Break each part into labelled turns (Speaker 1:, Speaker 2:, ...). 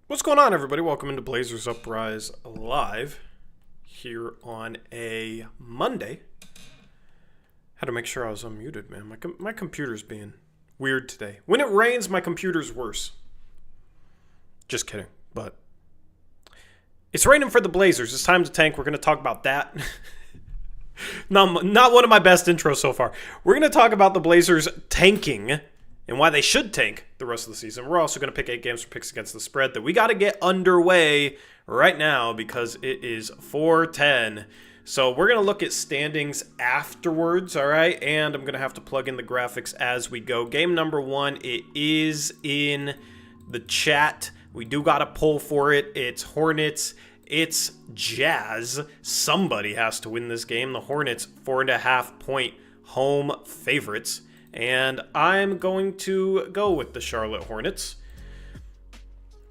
Speaker 1: What's going on, everybody? Welcome into Blazers Uprise Live here on a Monday. Had to make sure I was unmuted, man. My computer's being weird today. When it rains, my computer's worse. Just kidding, but it's raining for the Blazers. It's time to tank. We're going to talk about that. Not one of my best intros so far. We're going to talk about the Blazers tanking and why they should tank the rest of the season. We're also going to pick 8 games for picks against the spread that we got to get underway right now because it is 4:10. So we're going to look at standings afterwards, all right? And I'm going to have to plug in the graphics as we go. Game number 1, it is in the chat. We do got a poll for it. It's Hornets. It's Jazz. Somebody has to win this game. The Hornets, 4.5-point home favorites. And I'm going to go with the Charlotte Hornets.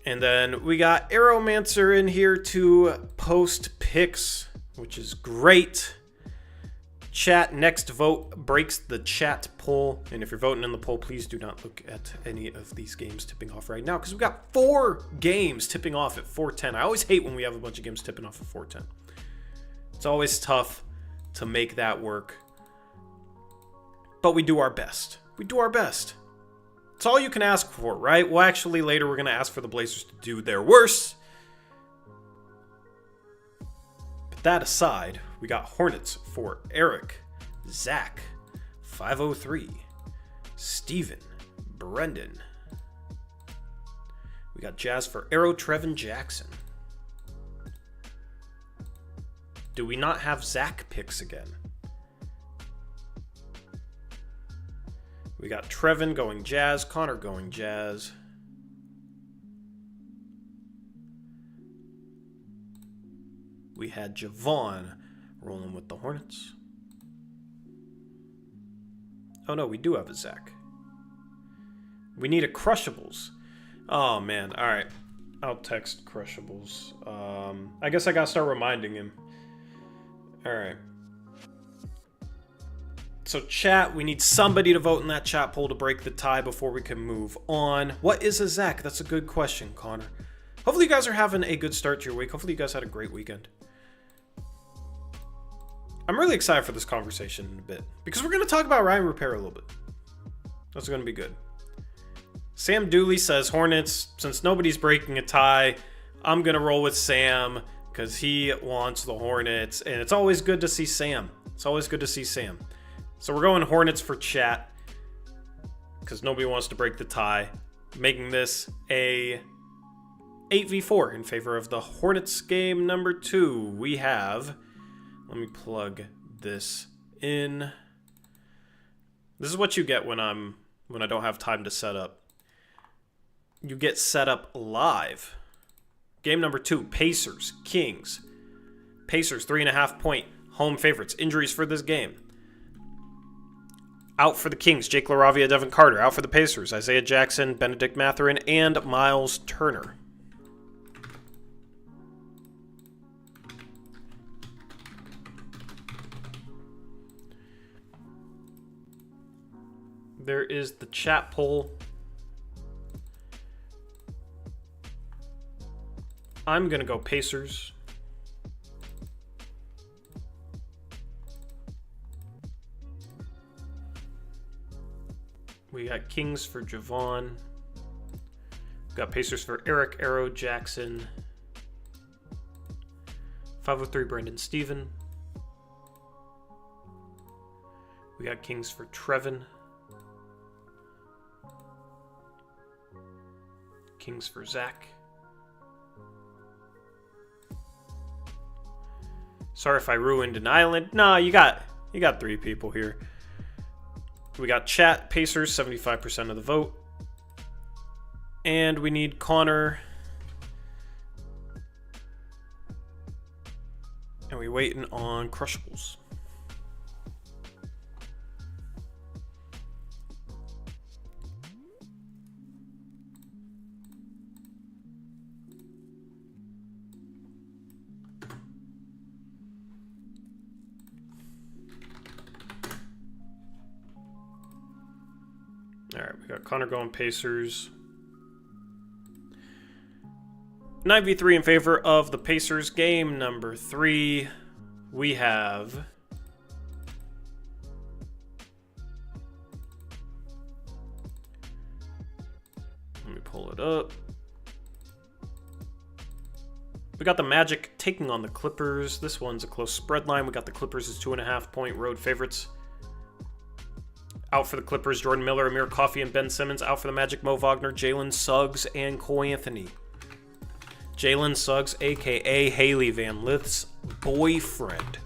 Speaker 1: And then we got Aeromancer in here to post picks, which is great. Chat next vote breaks the chat poll. And if you're voting in the poll, please do not look at any of these games tipping off right now because we've got 4 games tipping off at 4:10. I always hate when we have a bunch of games tipping off at 4:10. It's always tough to make that work. But we do our best. We do our best. It's all you can ask for, right? Well, actually, later we're going to ask for the Blazers to do their worst. But that aside, we got Hornets for Eric, Zach, 503, Steven, Brendan. We got Jazz for Arrow, Trevin Jackson. Do we not have Zach picks again? We got Trevin going Jazz, Connor going Jazz. We had Javon rolling with the Hornets. Oh no, we do have a Zach. We need a Crushables. Oh man, alright. I'll text Crushables. I guess I gotta start reminding him. Alright. So chat, we need somebody to vote in that chat poll to break the tie before we can move on. What is a Zach? That's a good question, Connor. Hopefully you guys are having a good start to your week. Hopefully you guys had a great weekend. I'm really excited for this conversation in a bit because we're going to talk about Ryan Rupert a little bit. That's going to be good. Sam Dooley says Hornets, since nobody's breaking a tie, I'm going to roll with Sam because he wants the Hornets. And it's always good to see Sam. It's always good to see Sam. So we're going Hornets for chat because nobody wants to break the tie, making this a 8v4 in favor of the Hornets. Game number 2. We have, let me plug this in. This is what you get when I don't have time to set up. You get set up live. Game number 2, Pacers, Kings. Pacers, 3.5-point home favorites. Injuries for this game. Out for the Kings, Jake LaRavia, Devin Carter. Out for the Pacers, Isaiah Jackson, Benedict Mathurin, and Miles Turner. There is the chat poll. I'm going to go Pacers. We got Kings for Javon. We got Pacers for Eric, Arrow, Jackson. 503 Brandon Steven. We got Kings for Trevin. Kings for Zach. Sorry if I ruined an island. Nah, you got 3 people here. We got chat, Pacers, 75% of the vote. And we need Connor. And we waiting on Crushables. All right, we got Connor going Pacers. 9v3 in favor of the Pacers. Game number 3. We have let me pull it up. We got the Magic taking on the Clippers. This one's a close spread line. We got the Clippers as 2.5-point road favorites. Out for the Clippers, Jordan Miller, Amir Coffey, and Ben Simmons. Out for the Magic, Mo Wagner, Jalen Suggs, and Cole Anthony. Jalen Suggs, a.k.a. Haley Van Lith's boyfriend.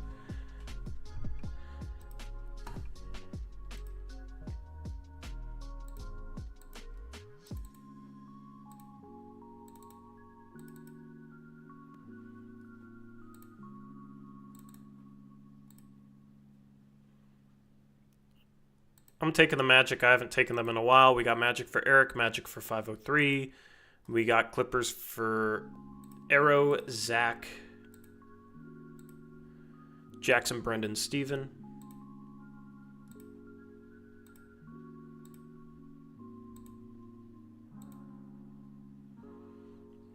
Speaker 1: I'm taking the Magic. I haven't taken them in a while. We got Magic for Eric, Magic for 503. We got Clippers for Arrow, Zach, Jackson, Brendan, Steven.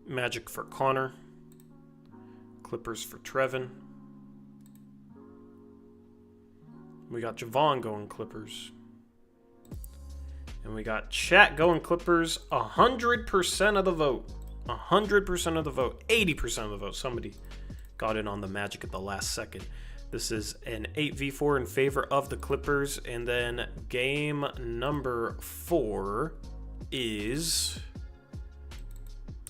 Speaker 1: Magic for Connor. Clippers for Trevin. We got Javon going Clippers. And we got chat going Clippers. 100% of the vote. 100% of the vote. 80% of the vote. Somebody got in on the Magic at the last second. This is an 8v4 in favor of the Clippers. And then game number 4 is...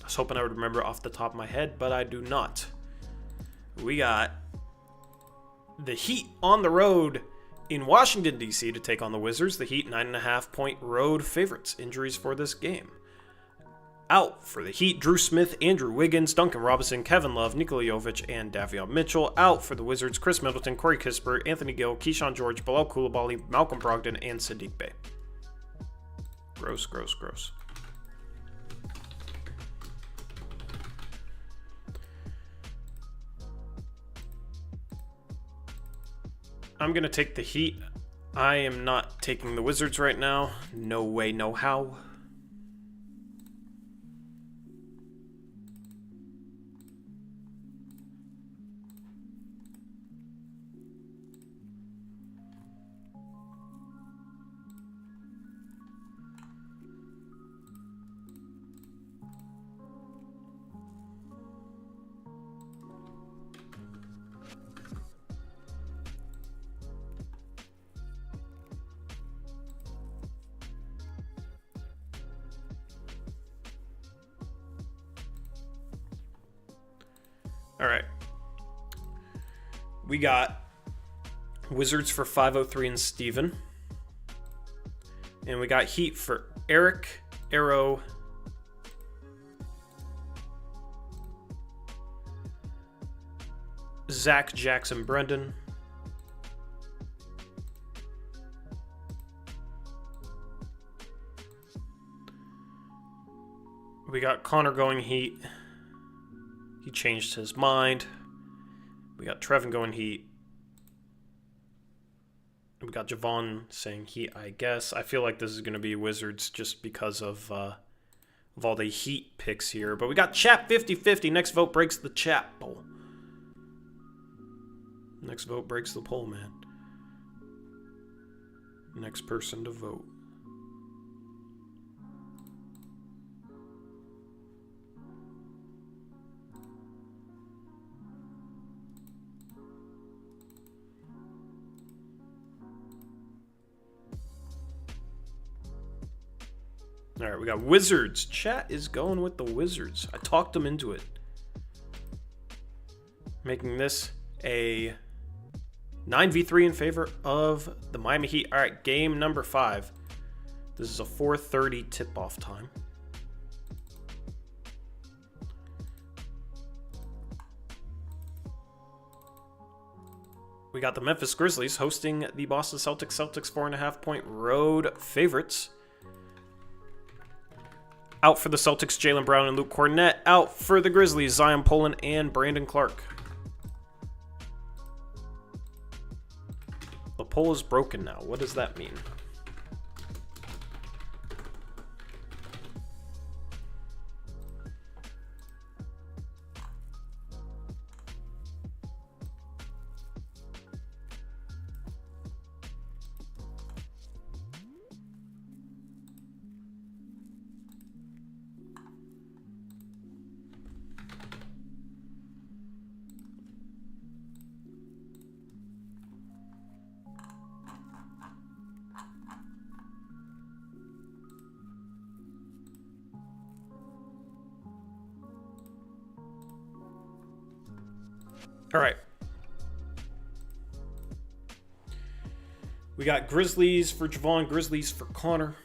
Speaker 1: I was hoping I would remember off the top of my head, but I do not. We got the Heat on the road in Washington, D.C. to take on the Wizards. The Heat, 9.5-point road favorites. Injuries for this game. Out for the Heat, Drew Smith, Andrew Wiggins, Duncan Robinson, Kevin Love, Nikola Jovic, and Davion Mitchell. Out for the Wizards, Chris Middleton, Corey Kispert, Anthony Gill, Keyshawn George, Bilal Coulibaly, Malcolm Brogdon, and Sadiq Bey. Gross, gross, gross. I'm going to take the Heat. I am not taking the Wizards right now. No way, no how. All right. We got Wizards for 503 and Steven. And we got Heat for Eric, Arrow, Zach, Jackson, Brendan. We got Connor going Heat. He changed his mind. We got Trevin going Heat. We got Javon saying Heat, I guess. I feel like this is going to be Wizards just because of all the Heat picks here. But we got chat 50-50. Next vote breaks the chat poll. Next vote breaks the poll, man. Next person to vote. All right, we got Wizards. Chat is going with the Wizards. I talked them into it. Making this a 9v3 in favor of the Miami Heat. All right, game number 5. This is a 4:30 tip-off time. We got the Memphis Grizzlies hosting the Boston Celtics. Celtics 4.5-point road favorites. Out for the Celtics, Jaylen Brown and Luke Cornett. Out for the Grizzlies, Zion Poland and Brandon Clark. The poll is broken now. What does that mean? All right. We got Grizzlies for Javon, Grizzlies for Connor.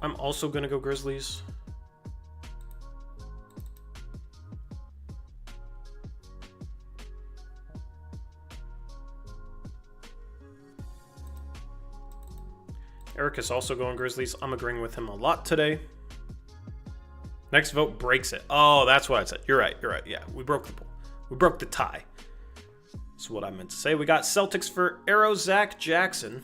Speaker 1: I'm also going to go Grizzlies. Eric is also going Grizzlies. I'm agreeing with him a lot today. Next vote breaks it. Oh, that's what I said. You're right. Yeah, we broke the poll. We broke the tie. That's what I meant to say. We got Celtics for Arrow, Zach Jackson.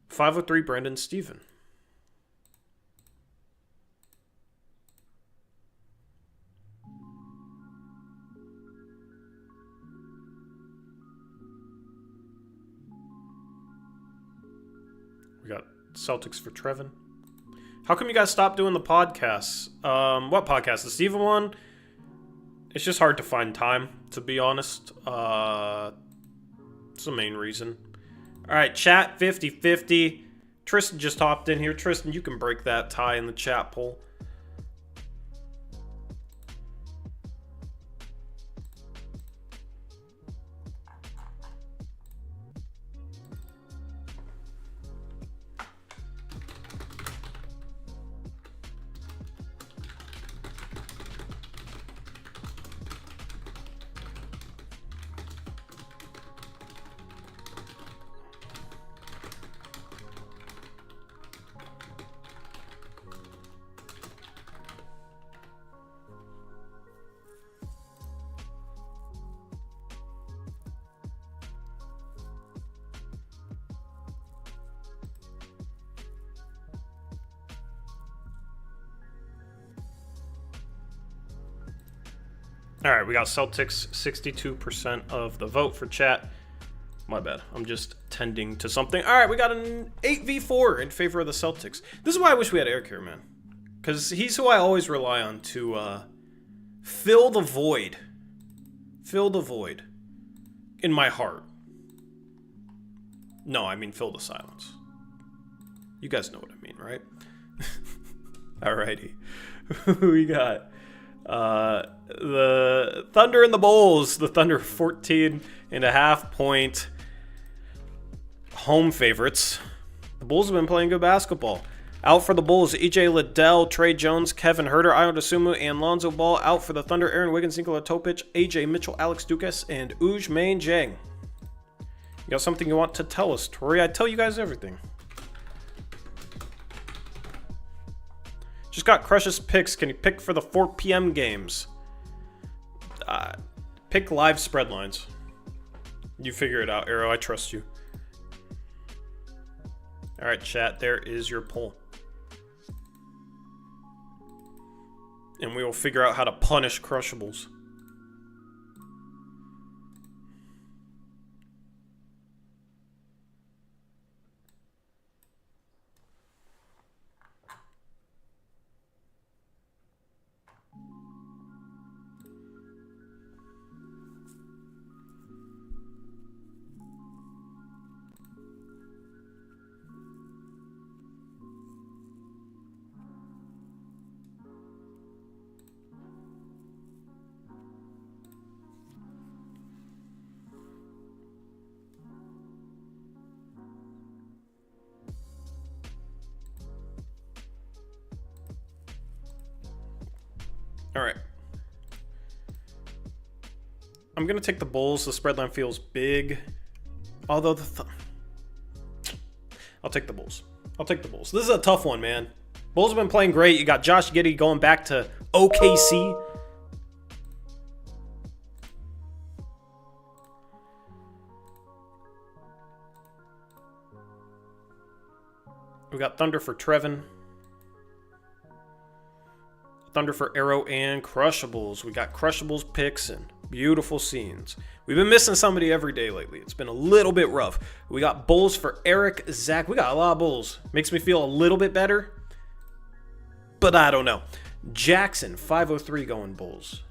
Speaker 1: .503 Brendan Steven. We got Celtics for Trevin. How come you guys stopped doing the podcasts? What podcast? The Steven one? It's just hard to find time, to be honest. It's the main reason. All right, chat 50-50. Tristan just hopped in here. Tristan, you can break that tie in the chat poll. All right, we got Celtics, 62% of the vote for chat. My bad. I'm just tending to something. All right, we got an 8v4 in favor of the Celtics. This is why I wish we had Eric here, man. Because he's who I always rely on to fill the void. Fill the void in my heart. No, I mean fill the silence. You guys know what I mean, right? Alrighty. We got the Thunder and the Bulls. The Thunder 14.5-point home favorites. The Bulls have been playing good basketball. Out for the Bulls, E.J. Liddell, Trey Jones, Kevin Huerter, Ayo Dosunmu, and Lonzo Ball. Out for the Thunder, Aaron Wiggins, Nikola Topic, A.J. Mitchell, Alex Dukas, and Ousmane Dieng. You got something you want to tell us, Tori? I tell you guys everything. Just got Crush's picks. Can you pick for the 4 p.m. games? Pick live spread lines. You figure it out, Arrow. I trust you. All right, chat. There is your poll. And we will figure out how to punish Crushables. All right. I'm going to take the Bulls. The spread line feels big. Although I'll take the Bulls. I'll take the Bulls. This is a tough one, man. Bulls have been playing great. You got Josh Giddey going back to OKC. We got Thunder for Trevin. Thunder for Arrow and Crushables. We got Crushables picks and beautiful scenes. We've been missing somebody every day lately. It's been a little bit rough. We got Bulls for Eric, Zach. We got a lot of Bulls. Makes me feel a little bit better, but I don't know. Jackson, 503 going Bulls.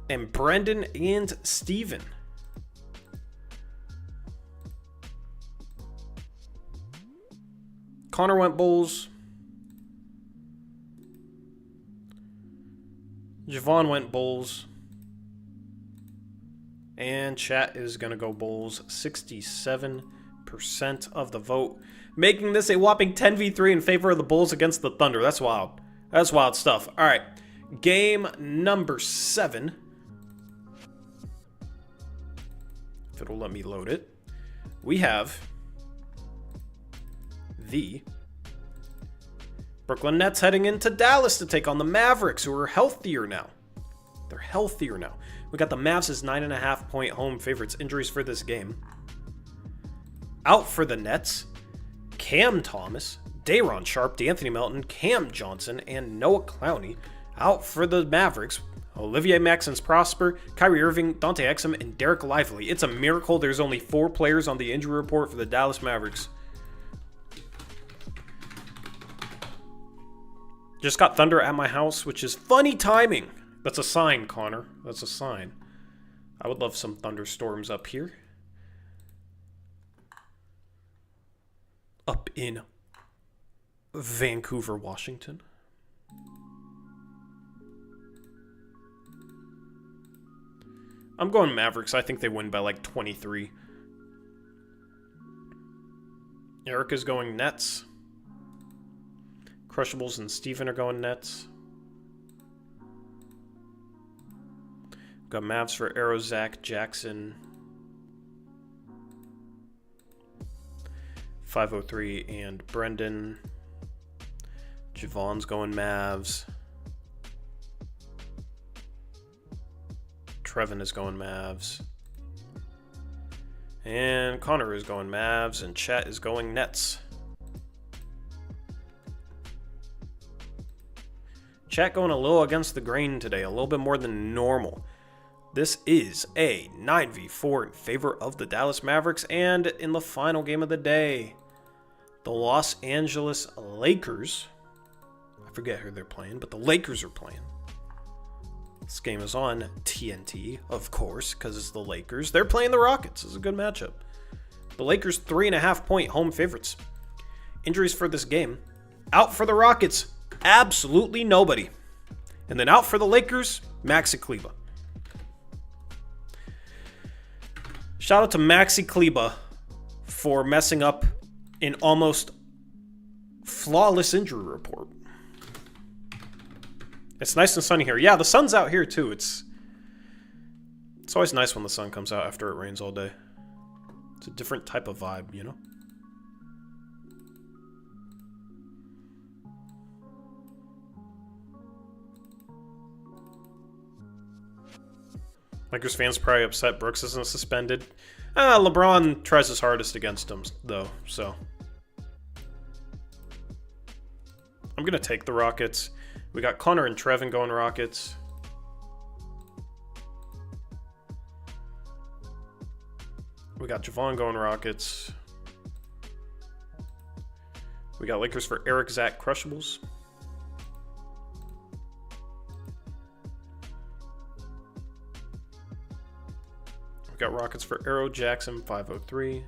Speaker 1: And Brendan and Steven. Connor went Bulls. Javon went Bulls. And chat is going to go Bulls. 67% of the vote. Making this a whopping 10v3 in favor of the Bulls against the Thunder. That's wild. That's wild stuff. All right. Game number 7. If it'll let me load it. We have the Brooklyn Nets heading into Dallas to take on the Mavericks, who are healthier now. They're healthier now. We got the Mavs as 9.5-point home favorites. Injuries for this game. Out for the Nets, Cam Thomas, Day'Ron Sharpe, D'Anthony Melton, Cam Johnson, and Noah Clowney. Out for the Mavericks, Olivier Maxence Prosper, Kyrie Irving, Dante Exum, and Derek Lively. It's a miracle there's only 4 players on the injury report for the Dallas Mavericks. Just got thunder at my house, which is funny timing. That's a sign, Connor. That's a sign. I would love some thunderstorms up here. Up in Vancouver, Washington. I'm going Mavericks. I think they win by like 23. Eric is going Nets. Crushables and Steven are going Nets. Got Mavs for Arrow, Zach, Jackson. 503 and Brendan. Javon's going Mavs. Trevin is going Mavs. And Connor is going Mavs. And Chat is going Nets. Chat going a little against the grain today. A little bit more than normal. This is a 9v4 in favor of the Dallas Mavericks. And in the final game of the day, the Los Angeles Lakers. I forget who they're playing, but the Lakers are playing. This game is on TNT, of course, because it's the Lakers. They're playing the Rockets. It's a good matchup. The Lakers 3.5-point home favorites. Injuries for this game. Out for the Rockets, absolutely nobody. And then out for the Lakers, Maxi Kleber. Shout out to Maxi Kleber for messing up an almost flawless injury report. It's nice and sunny here. Yeah, the sun's out here too. It's always nice when the sun comes out after it rains all day. It's a different type of vibe, you know? Lakers fans probably upset Brooks isn't suspended. LeBron tries his hardest against him, though, so. I'm going to take the Rockets. We got Connor and Trevin going Rockets. We got Javon going Rockets. We got Lakers for Eric, Zach, Crushables. We got Rockets for Arrow, Jackson, 503.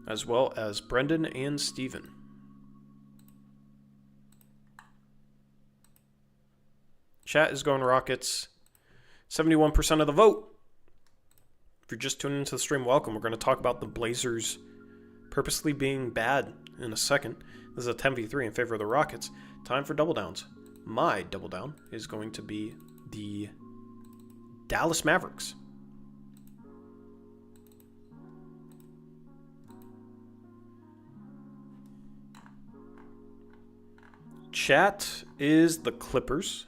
Speaker 1: As well as Brendan and Steven. Chat is going Rockets. 71% of the vote. If you're just tuning into the stream, welcome. We're going to talk about the Blazers purposely being bad in a second. This is a 10v3 in favor of the Rockets. Time for double downs. My double down is going to be the Dallas Mavericks. Chat is the Clippers.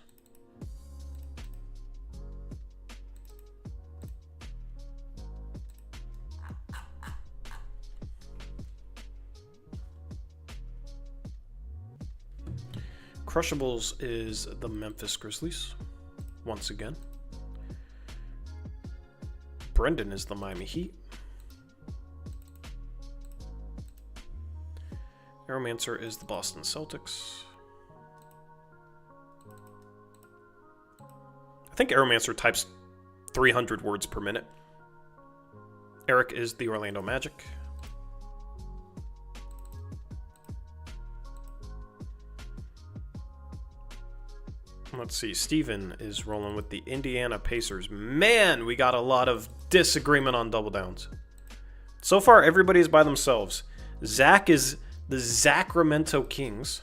Speaker 1: Crushables is the Memphis Grizzlies, once again. Brendan is the Miami Heat. Aeromancer is the Boston Celtics. I think Aeromancer types 300 words per minute. Eric is the Orlando Magic. Let's see, Steven is rolling with the Indiana Pacers. Man, we got a lot of disagreement on double downs. So far, everybody is by themselves. Zach is the Sacramento Kings.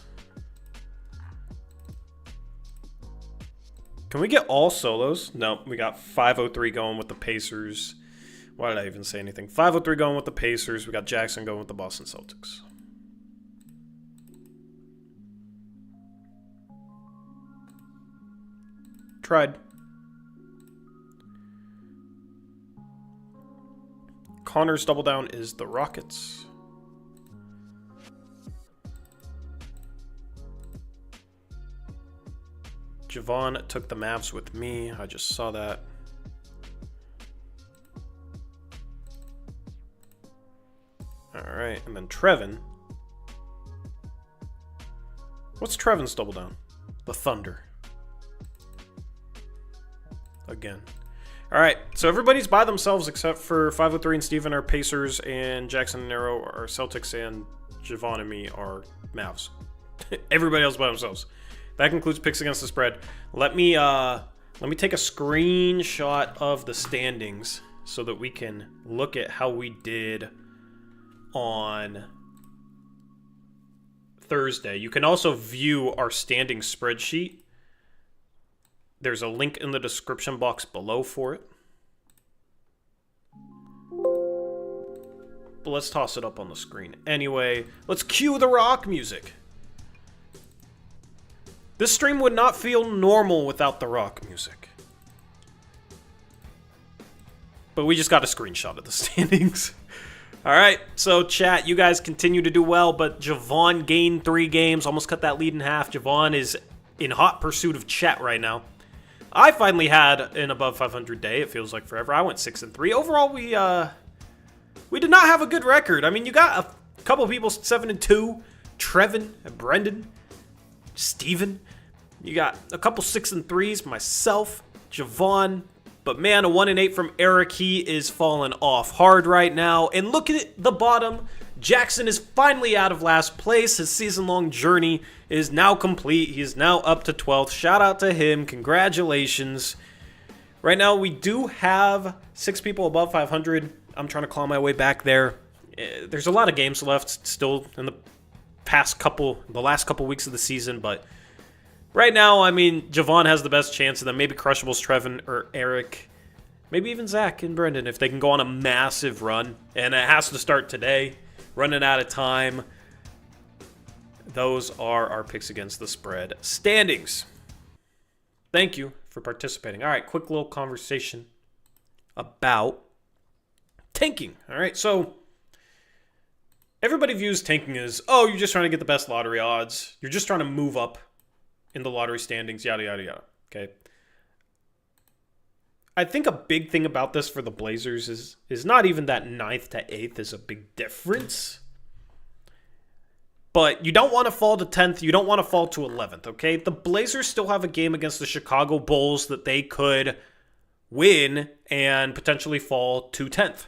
Speaker 1: Can we get all solos? No, we got 503 going with the Pacers. Why did I even say anything? 503 going with the Pacers. We got Jackson going with the Boston Celtics. Tried. Connor's double down is the Rockets. Javon took the Mavs with me. I just saw that. All right, and then Trevin. What's Trevin's double down? The Thunder. Again. All right, so everybody's by themselves except for 503 and Steven are Pacers, and Jackson and Nero are Celtics, and Javon and me are Mavs. Everybody else by themselves. That concludes picks against the spread. Let me take a screenshot of the standings so that we can look at how we did on Thursday. You can also view our standing spreadsheet. There's a link in the description box below for it. But let's toss it up on the screen. Anyway, let's cue the rock music. This stream would not feel normal without the rock music. But we just got a screenshot of the standings. Alright, so chat, you guys continue to do well, but Javon gained 3 games, almost cut that lead in half. Javon is in hot pursuit of chat right now. I finally had an above 500 day. It feels like forever. I went 6-3. Overall, we did not have a good record. I mean, you got a couple of people 7-2. Trevin and Brendan. Steven. You got a couple 6-3s. Myself. Javon. But man, a 1-8 from Eric. He is falling off hard right now. And look at the bottom. Jackson is finally out of last place. His season-long journey is now complete. He is now up to 12th. Shout out to him. Congratulations. Right now, we do have 6 people above 500. I'm trying to claw my way back there. There's a lot of games left still in the last couple weeks of the season, but right now, I mean, Javon has the best chance, and then maybe Crushables, Trevin, or Eric, maybe even Zach and Brendan if they can go on a massive run, and it has to start today. Running out of time. Those are our picks against the spread standings. Thank you for participating. All right, quick little conversation about tanking. All right, so everybody views tanking as, oh, you're just trying to get the best lottery odds. You're just trying to move up in the lottery standings, yada, yada, yada. Okay. I think a big thing about this for the Blazers is not even that 9th to 8th is a big difference. But you don't want to fall to 10th. You don't want to fall to 11th, okay? The Blazers still have a game against the Chicago Bulls that they could win and potentially fall to 10th,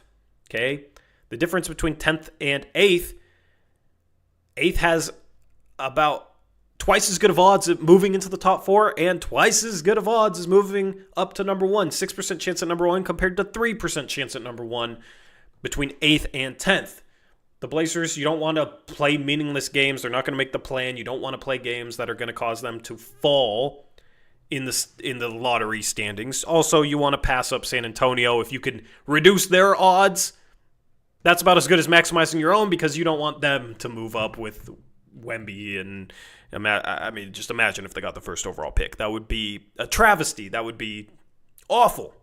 Speaker 1: okay? The difference between 10th and 8th has about twice as good of odds of moving into the top 4 and twice as good of odds as moving up to number 1. 6% chance at number 1 compared to 3% chance at number 1 between 8th and 10th. The Blazers, you don't want to play meaningless games. They're not going to make the plan. You don't want to play games that are going to cause them to fall in the lottery standings. Also, you want to pass up San Antonio. If you can reduce their odds, that's about as good as maximizing your own, because you don't want them to move up with Wemby. And I mean, just imagine if they got the first overall pick. That would be a travesty. That would be awful.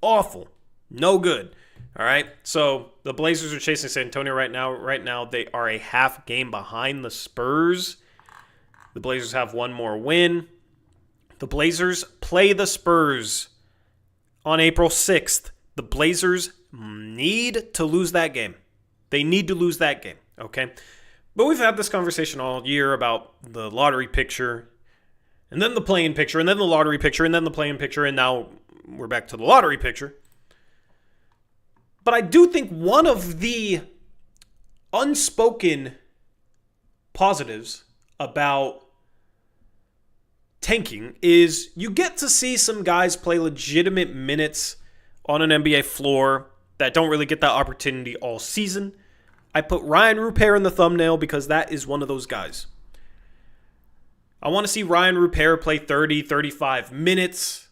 Speaker 1: Awful. No good. All right? So the Blazers are chasing San Antonio right now. Right now, they are a half game behind the Spurs. The Blazers have one more win. The Blazers play the Spurs on April 6th. The Blazers need to lose that game. They need to lose that game, okay? But we've had this conversation all year about the lottery picture, and then the play-in picture, and then the lottery picture, and then the play-in picture, and now we're back to the lottery picture. But I do think one of the unspoken positives about tanking is you get to see some guys play legitimate minutes on an NBA floor that don't really get that opportunity all season. I put Ryan Rupert in the thumbnail because that is one of those guys. I want to see Ryan Rupert play 30, 35 minutes.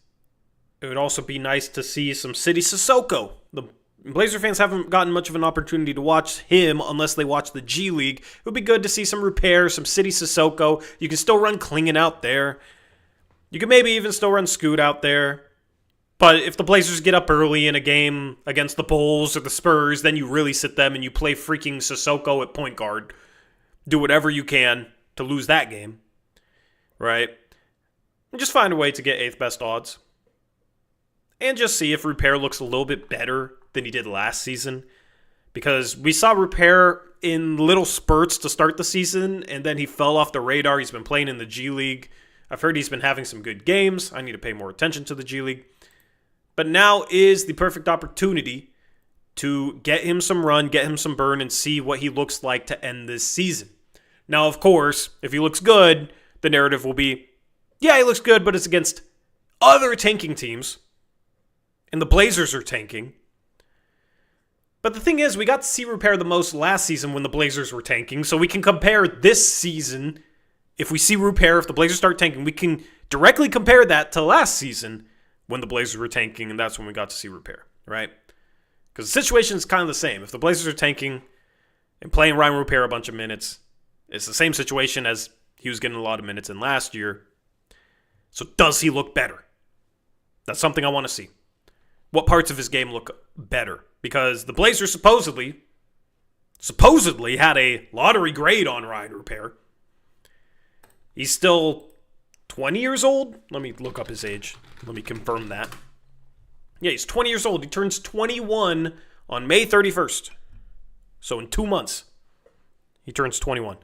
Speaker 1: It would also be nice to see some City Sissoko. The Blazer fans haven't gotten much of an opportunity to watch him unless they watch the G League. It would be good to see some Rupert, some City Sissoko. You can still run Klingon out there. You can maybe even still run Scoot out there. But if the Blazers get up early in a game against the Bulls or the Spurs, then you really sit them and you play freaking Sissoko at point guard. Do whatever you can to lose that game. Right? And just find a way to get 8th best odds. And just see if Rupert looks a little bit better than he did last season. Because we saw Rupert in little spurts to start the season, and then he fell off the radar. He's been playing in the G League. I've heard he's been having some good games. I need to pay more attention to the G League. But now is the perfect opportunity to get him some run, get him some burn, and see what he looks like to end this season. Now, of course, if he looks good, the narrative will be, yeah, he looks good, but it's against other tanking teams. And the Blazers are tanking. But the thing is, we got to see Rupert the most last season when the Blazers were tanking, so we can compare this season. If we see Rupert, if the Blazers start tanking, we can directly compare that to last season when the Blazers were tanking, and that's when we got to see Rupert, right? Because the situation is kind of the same. If the Blazers are tanking and playing Ryan Rupert a bunch of minutes, it's the same situation as he was getting a lot of minutes in last year. So does he look better? That's something I want to see. What parts of his game look better? Because the Blazers supposedly had a lottery grade on Ryan Rupert. He's still 20 years old? Let me look up his age. Let me confirm that. Yeah, he's 20 years old. He turns 21 on May 31st. So in 2 months, he turns 21.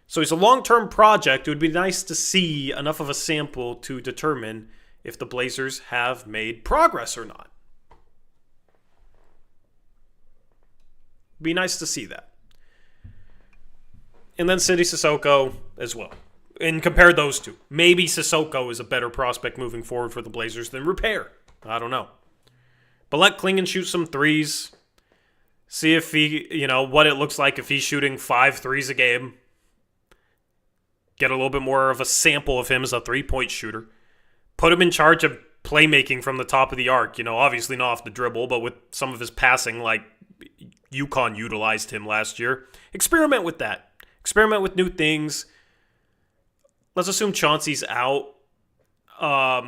Speaker 1: So he's a long-term project. It would be nice to see enough of a sample to determine if the Blazers have made progress or not. Be nice to see that. And then City Sissoko as well. And compare those two. Maybe Sissoko is a better prospect moving forward for the Blazers than Rupert. I don't know. But let Klingon shoot some threes. See if he, what it looks like if he's shooting 5 threes a game. Get a little bit more of a sample of him as a three-point shooter. Put him in charge of playmaking from the top of the arc. Obviously not off the dribble, but with some of his passing like UConn utilized him last year. Experiment with that. Experiment with new things. Let's assume Chauncey's out. I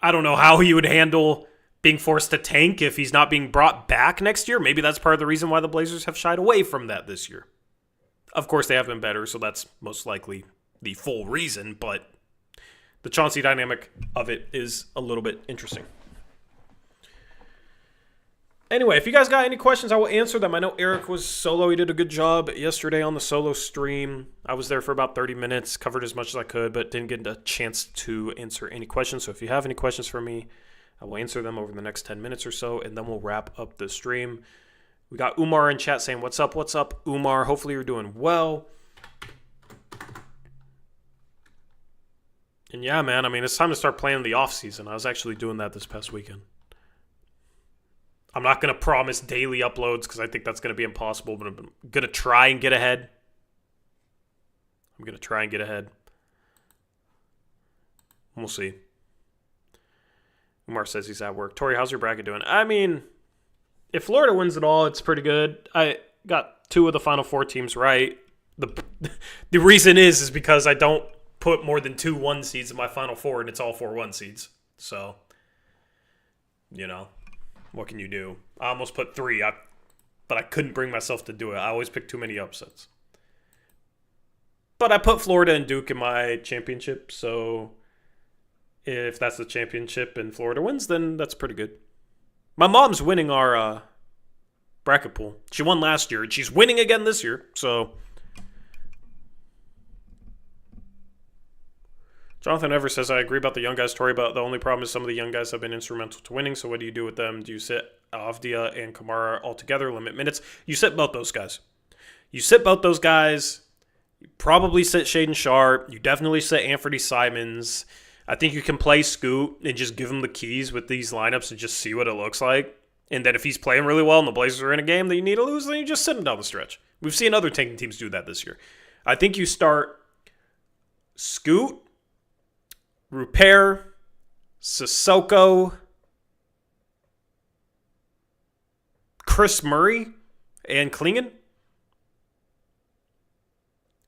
Speaker 1: don't know how he would handle being forced to tank if he's not being brought back next year. Maybe that's part of the reason why the Blazers have shied away from that this year. Of course, they have been better, so that's most likely the full reason, but the Chauncey dynamic of it is a little bit interesting. Anyway, if you guys got any questions, I will answer them. I know Eric was solo. He did a good job yesterday on the solo stream. I was there for about 30 minutes, covered as much as I could, but didn't get a chance to answer any questions. So if you have any questions for me, I will answer them over the next 10 minutes or so, and then we'll wrap up the stream. We got Umar in chat saying, what's up, Umar? Hopefully you're doing well. And yeah, man, it's time to start planning the offseason. I was actually doing that this past weekend. I'm not going to promise daily uploads because I think that's going to be impossible, but I'm going to try and get ahead. We'll see. Umar says he's at work. Tori, how's your bracket doing? I mean, if Florida wins it all, it's pretty good. I got 2 of the Final 4 teams right. The reason is because I don't put more than 2 1 seeds in my Final 4, and it's all 4 1 seeds. So, what can you do? I almost put 3, but I couldn't bring myself to do it. I always pick too many upsets. But I put Florida and Duke in my championship, so if that's the championship and Florida wins, then that's pretty good. My mom's winning our bracket pool. She won last year, and she's winning again this year, so... Jonathan Ever says, I agree about the young guys, Tori, but the only problem is some of the young guys have been instrumental to winning, so what do you do with them? Do you sit Avdia and Kamara all together, limit minutes? You sit both those guys. You probably sit Shaden Sharp. You definitely sit Anthony Simons. I think you can play Scoot and just give him the keys with these lineups and just see what it looks like. And then if he's playing really well and the Blazers are in a game that you need to lose, then you just sit him down the stretch. We've seen other tanking teams do that this year. I think you start Scoot, Rupert, Sissoko, Chris Murray, and Klingon.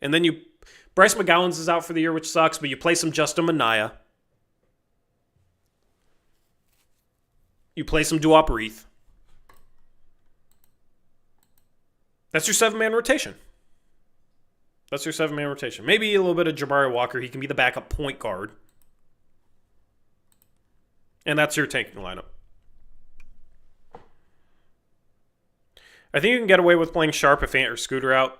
Speaker 1: And then Bryce McGowan's is out for the year, which sucks, but you play some Justin Minaya. You play some Duop Reith. That's your 7-man rotation. Maybe a little bit of Jabari Walker. He can be the backup point guard. And that's your tanking lineup. I think you can get away with playing Sharp if Ant or Scooter out.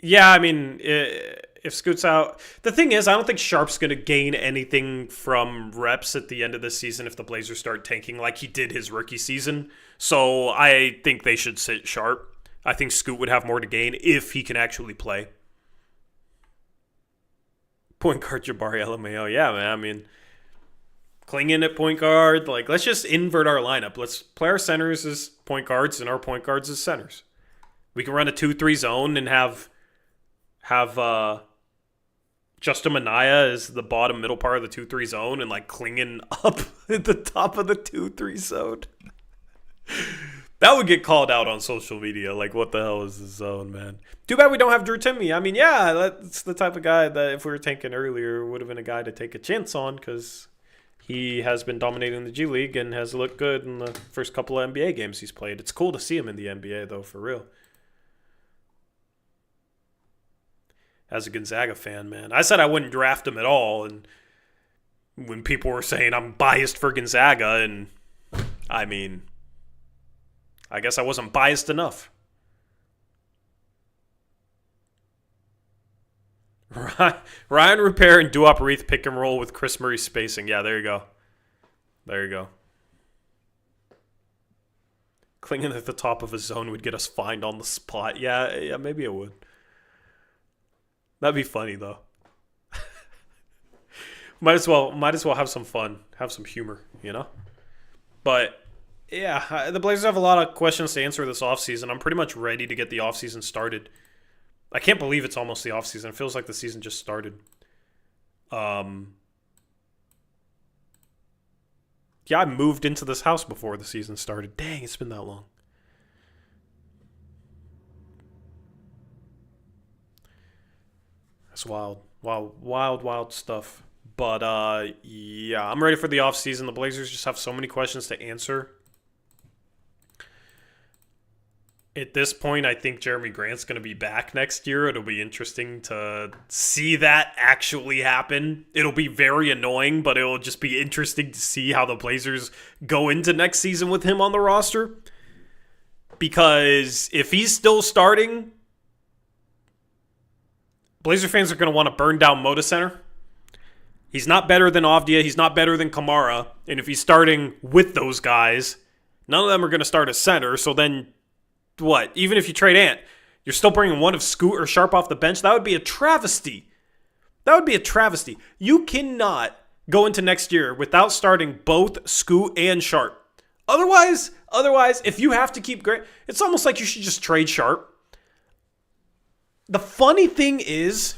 Speaker 1: Yeah, I mean, if Scoot's out... The thing is, I don't think Sharp's going to gain anything from reps at the end of the season if the Blazers start tanking like he did his rookie season. So I think they should sit Sharp. I think Scoot would have more to gain if he can actually play. Point guard Jabari LMAO. Yeah, man, I mean... Klingon at point guard. Like, let's just invert our lineup. Let's play our centers as point guards and our point guards as centers. We can run a 2-3 zone and have Justin Minaya as the bottom middle part of the 2-3 zone and like Klingon up at the top of the 2-3 zone. That would get called out on social media. Like, what the hell is this zone, man? Too bad we don't have Drew Timme. I mean, yeah, that's the type of guy that if we were tanking earlier would have been a guy to take a chance on because he has been dominating the G League and has looked good in the first couple of NBA games he's played. It's cool to see him in the NBA, though, for real. As a Gonzaga fan, man. I said I wouldn't draft him at all, and when people were saying I'm biased for Gonzaga, and I mean, I guess I wasn't biased enough. Ryan Rupert and Duop Reith pick and roll with Chris Murray spacing. Yeah, there you go. Clinging at the top of a zone would get us fined on the spot. Yeah, maybe it would. That'd be funny, though. might as well have some fun, have some humor, But, yeah, the Blazers have a lot of questions to answer this offseason. I'm pretty much ready to get the offseason started. I can't believe it's almost the offseason. It feels like the season just started. Yeah, I moved into this house before the season started. Dang, it's been that long. That's wild. Wild stuff. But, yeah, I'm ready for the offseason. The Blazers just have so many questions to answer. At this point, I think Jeremy Grant's going to be back next year. It'll be interesting to see that actually happen. It'll be very annoying, but it'll just be interesting to see how the Blazers go into next season with him on the roster. Because if he's still starting, Blazer fans are going to want to burn down Moda Center. He's not better than Avdia. He's not better than Kamara. And if he's starting with those guys, none of them are going to start as center. So then... what? Even if you trade Ant, you're still bringing one of Scoot or Sharp off the bench? That would be a travesty. You cannot go into next year without starting both Scoot and Sharp Otherwise, if you have to keep great, it's almost like you should just trade Sharp. The funny thing is,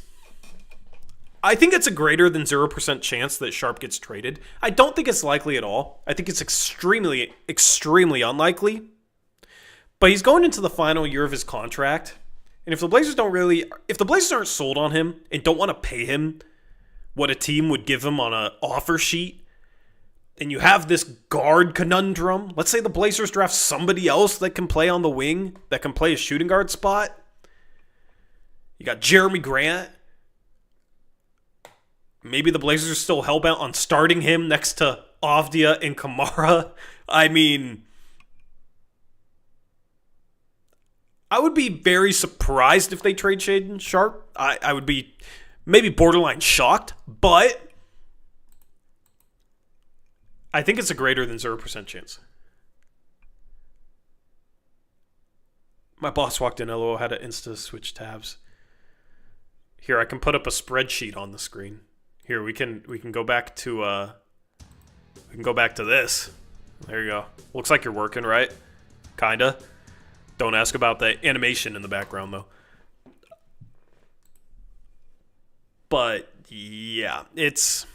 Speaker 1: I think it's a greater than 0% chance that Sharp gets traded. I don't think it's likely at all. I think it's extremely, extremely unlikely. But he's going into the final year of his contract. And if the Blazers aren't sold on him and don't want to pay him what a team would give him on an offer sheet, and you have this guard conundrum, let's say the Blazers draft somebody else that can play on the wing, that can play a shooting guard spot. You got Jeremy Grant. Maybe the Blazers are still hellbent on starting him next to Avdia and Kamara. I mean, I would be very surprised if they trade Shaedon Sharp. I would be maybe borderline shocked, but I think it's a greater than 0% chance. My boss walked in, LOL, had to insta switch tabs. Here, I can put up a spreadsheet on the screen. Here, we can go back to this. There you go. Looks like you're working, right? Kinda. Don't ask about the animation in the background, though. But, yeah, it's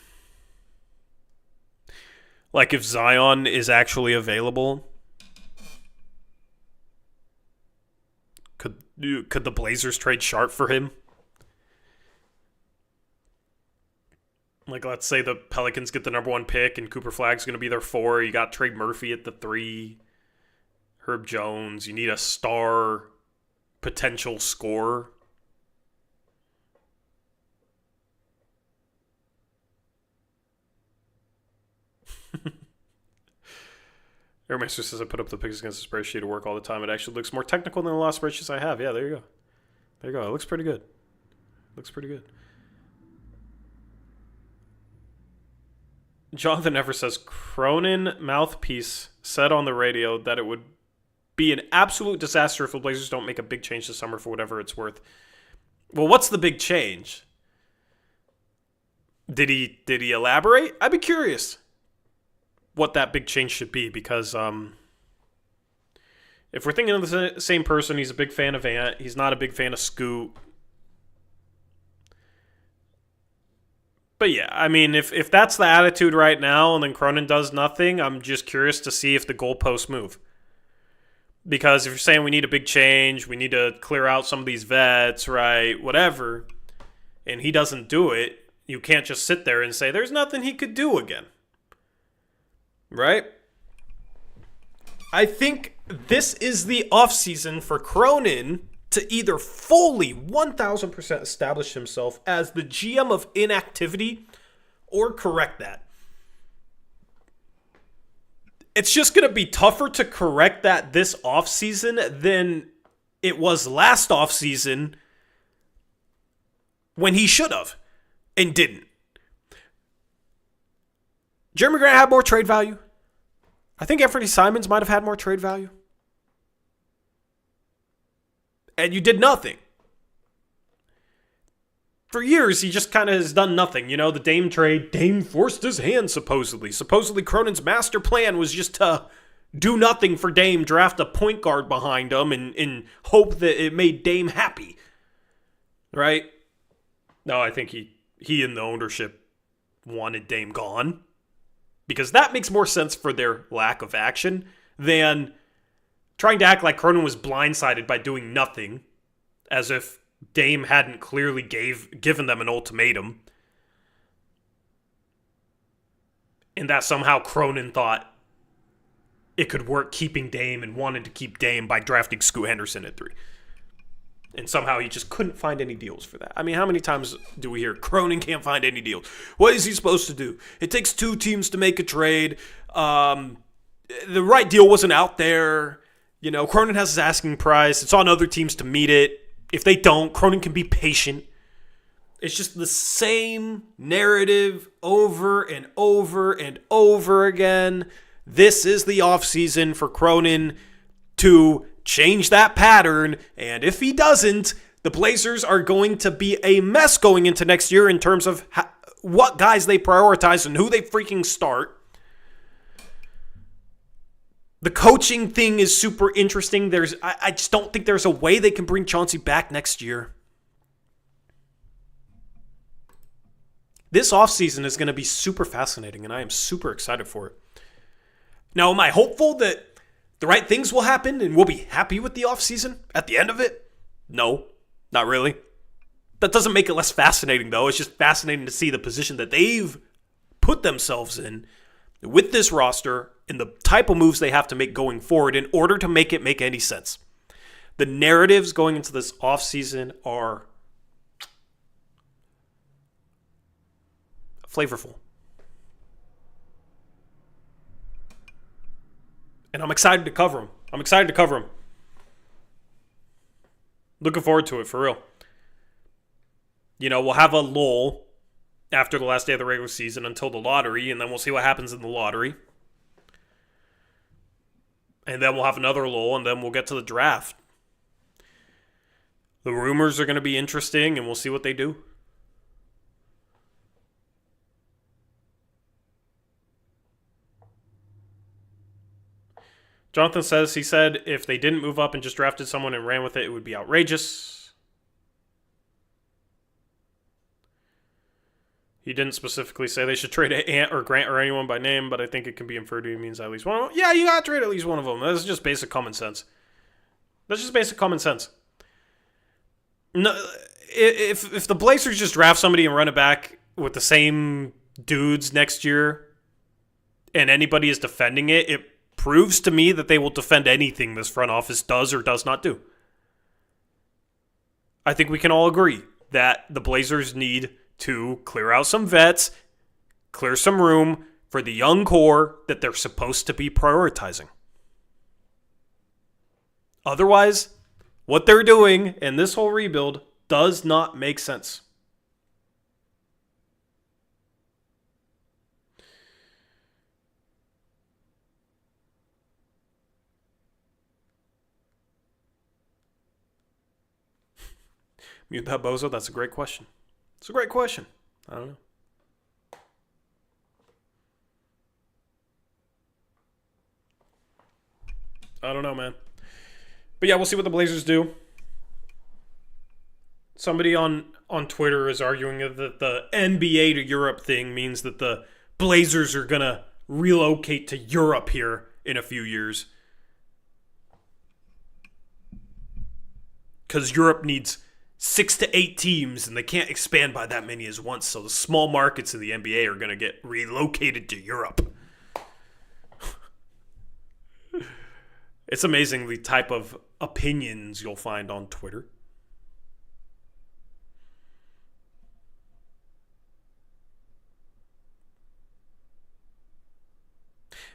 Speaker 1: like if Zion is actually available, could the Blazers trade Sharp for him? Like, let's say the Pelicans get the number 1 pick and Cooper Flagg's going to be their 4. You got Trey Murphy at the 3. Herb Jones. You need a star potential scorer. Airmaster says I put up the picks against the spreadsheet to work all the time. It actually looks more technical than the last spreadsheets I have. Yeah, there you go. There you go. It looks pretty good. Looks pretty good. Jonathan Ever says, Cronin mouthpiece said on the radio that it would be an absolute disaster if the Blazers don't make a big change this summer for whatever it's worth. Well, what's the big change? Did he elaborate? I'd be curious what that big change should be, because if we're thinking of the same person, he's a big fan of Ant. He's not a big fan of Scoot. But yeah, I mean, if that's the attitude right now and then Cronin does nothing, I'm just curious to see if the goalposts move. Because if you're saying we need a big change, we need to clear out some of these vets, right, whatever, and he doesn't do it, you can't just sit there and say there's nothing he could do again. Right? I think this is the offseason for Cronin to either fully 1,000% establish himself as the GM of inactivity or correct that. It's just going to be tougher to correct that this offseason than it was last offseason when he should have and didn't. Jeremy Grant had more trade value. I think Anthony Simons might have had more trade value. And you did nothing. For years, he just kind of has done nothing. You know, the Dame trade, Dame forced his hand, supposedly. Supposedly, Cronin's master plan was just to do nothing for Dame, draft a point guard behind him, and hope that it made Dame happy. Right? No, I think he and the ownership wanted Dame gone. Because that makes more sense for their lack of action than trying to act like Cronin was blindsided by doing nothing, as if Dame hadn't clearly given them an ultimatum. And that somehow Cronin thought it could work keeping Dame and wanted to keep Dame by drafting Scoot Henderson at 3. And somehow he just couldn't find any deals for that. I mean, how many times do we hear Cronin can't find any deals? What is he supposed to do? It takes 2 teams to make a trade. The right deal wasn't out there. You know, Cronin has his asking price. It's on other teams to meet it. If they don't, Cronin can be patient. It's just the same narrative over and over and over again. This is the offseason for Cronin to change that pattern, and if he doesn't, the Blazers are going to be a mess going into next year in terms of what guys they prioritize and who they freaking start. The coaching thing is super interesting. I just don't think there's a way they can bring Chauncey back next year. This offseason is going to be super fascinating, and I am super excited for it. Now, am I hopeful that the right things will happen and we'll be happy with the offseason at the end of it? No, not really. That doesn't make it less fascinating, though. It's just fascinating to see the position that they've put themselves in with this roster and the type of moves they have to make going forward in order to make it make any sense. The narratives going into this offseason are flavorful. And I'm excited to cover them. Looking forward to it, for real. We'll have a lull after the last day of the regular season until the lottery, and then we'll see what happens in the lottery. And then we'll have another lull, and then we'll get to the draft. The rumors are going to be interesting, and we'll see what they do. Jonathan says, he said if they didn't move up and just drafted someone and ran with it, it would be outrageous. He didn't specifically say they should trade Ant or Grant or anyone by name, but I think it can be inferred to means at least one of them. Yeah, you got to trade at least one of them. That's just basic common sense. No, if the Blazers just draft somebody and run it back with the same dudes next year and anybody is defending it, it proves to me that they will defend anything this front office does or does not do. I think we can all agree that the Blazers need to clear out some vets, clear some room for the young core that they're supposed to be prioritizing. Otherwise, what they're doing in this whole rebuild does not make sense. Mute that bozo? That's a great question. It's a great question. I don't know. I don't know, man. But yeah, we'll see what the Blazers do. Somebody on Twitter is arguing that the NBA to Europe thing means that the Blazers are going to relocate to Europe here in a few years. Because Europe needs 6 to 8 teams, and they can't expand by that many as once. So the small markets in the NBA are going to get relocated to Europe. It's amazing the type of opinions you'll find on Twitter.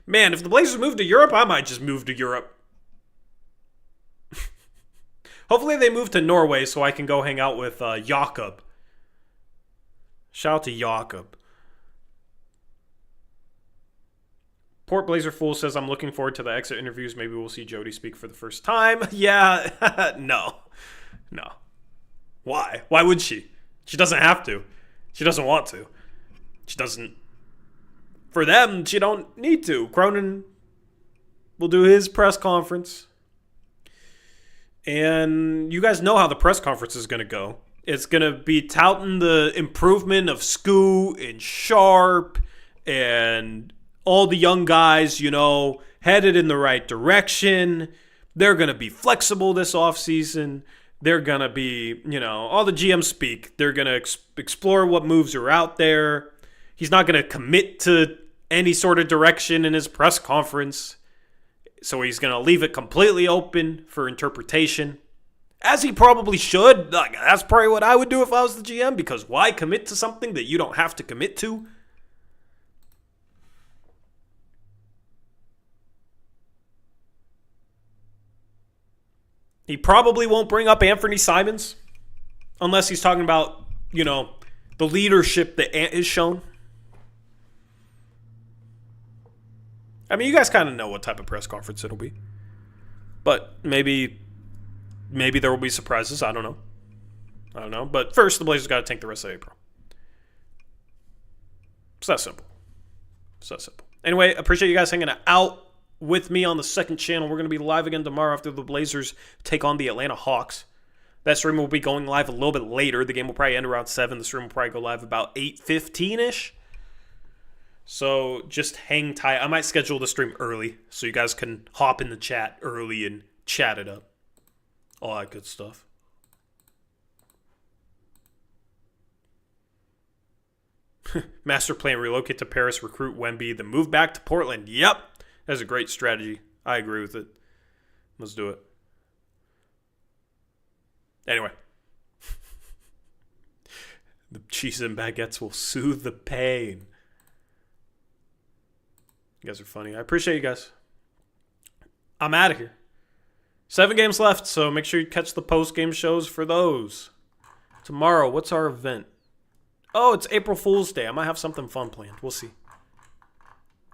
Speaker 1: Man, if the Blazers move to Europe, I might just move to Europe. Hopefully they move to Norway so I can go hang out with Jakob. Shout out to Jakob. Port Blazer Fool says, I'm looking forward to the exit interviews. Maybe we'll see Jody speak for the first time. Yeah, no. Why? Why would she? She doesn't have to. She doesn't want to. She doesn't. For them, she don't need to. Cronin will do his press conference. And you guys know how the press conference is going to go. It's going to be touting the improvement of Scoot and Sharp and all the young guys, headed in the right direction. They're going to be flexible this offseason. They're going to be, all the GMs speak. They're going to explore what moves are out there. He's not going to commit to any sort of direction in his press conference. So he's going to leave it completely open for interpretation. As he probably should. That's probably what I would do if I was the GM. Because why commit to something that you don't have to commit to? He probably won't bring up Anthony Simons. Unless he's talking about, the leadership that Ant has shown. I mean, you guys kind of know what type of press conference it'll be. But maybe there will be surprises. I don't know. But first, the Blazers got to tank the rest of April. It's that simple. Anyway, appreciate you guys hanging out. with me on the second channel. We're going to be live again tomorrow after the Blazers take on the Atlanta Hawks. That stream will be going live a little bit later. The game will probably end around 7. The stream will probably go live about 8:15-ish. So just hang tight. I might schedule the stream early so you guys can hop in the chat early and chat it up. All that good stuff. Master plan, relocate to Paris, recruit Wemby, then move back to Portland. Yep. That's a great strategy. I agree with it. Let's do it. Anyway. The cheese and baguettes will soothe the pain. You guys are funny. I appreciate you guys. I'm out of here. 7 games left, so make sure you catch the post-game shows for those. Tomorrow, what's our event? Oh, it's April Fool's Day. I might have something fun planned. We'll see.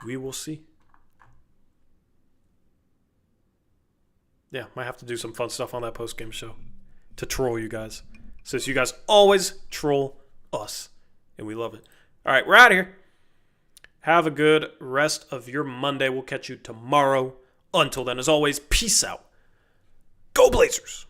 Speaker 1: We will see. Yeah, might have to do some fun stuff on that post-game show to troll you guys. Since you guys always troll us, and we love it. All right, we're out of here. Have a good rest of your Monday. We'll catch you tomorrow. Until then, as always, peace out. Go Blazers!